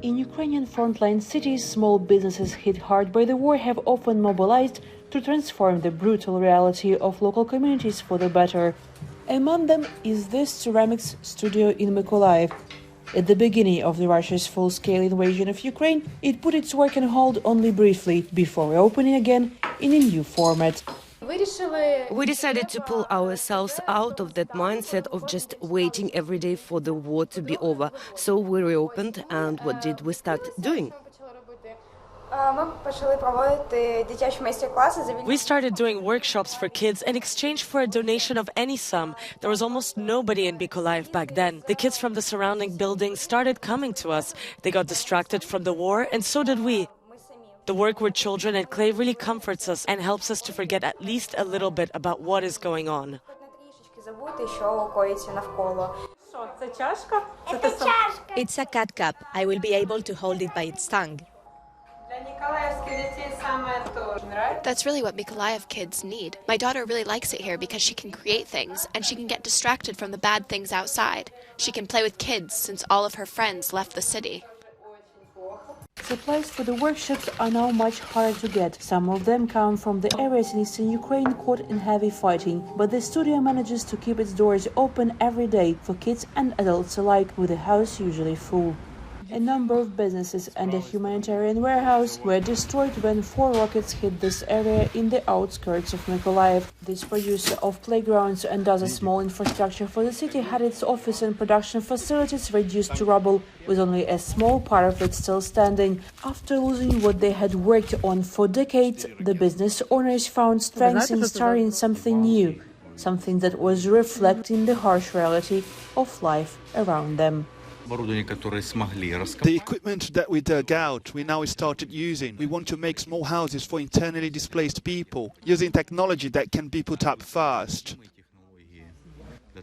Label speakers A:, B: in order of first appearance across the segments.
A: In Ukrainian frontline cities, small businesses hit hard by the war have often mobilized to transform the brutal reality of local communities for the better. Among them is this ceramics studio in Mykolaiv. At the beginning of Russia's full-scale invasion of Ukraine, it put its work on hold only briefly, before opening again in a new format.
B: We decided to pull ourselves out of that mindset of just waiting every day for the war to be over. So we reopened, and what did we start doing?
C: We started doing workshops for kids in exchange for a donation of any sum. There was almost nobody in Mykolaiv back then. The kids from the surrounding buildings started coming to us. They got distracted from the war, and so did we. The work with children and clay really comforts us and helps us to forget at least a little bit about what is going on.
D: It's a cat cup. I will be able to hold it by its tongue.
E: That's really what Mykolaiv kids need. My daughter really likes it here because she can create things and she can get distracted from the bad things outside. She can play with kids since all of her friends left the city.
A: Supplies for the workshops are now much harder to get. Some of them come from the areas in eastern Ukraine caught in heavy fighting, but the studio manages to keep its doors open every day for kids and adults alike, with the house usually full. A number of businesses and a humanitarian warehouse were destroyed when 4 rockets hit this area in the outskirts of Mykolaiv. This producer of playgrounds and other small infrastructure for the city had its office and production facilities reduced to rubble, with only a small part of it still standing. After losing what they had worked on for decades, the business owners found strength in starting something new, something that was reflecting the harsh reality of life around them.
F: The equipment that we dug out, we now started using. We want to make small houses for internally displaced people, using technology that can be put up fast.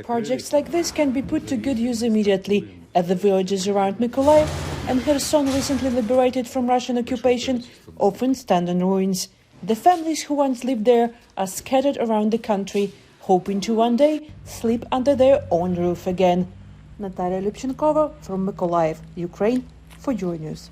A: Projects like this can be put to good use immediately, as the villages around Mykolaiv and Kherson, recently liberated from Russian occupation, often stand in ruins. The families who once lived there are scattered around the country, hoping to one day sleep under their own roof again. Natalia Lyubchenkova from Mykolaiv, Ukraine, for Euronews.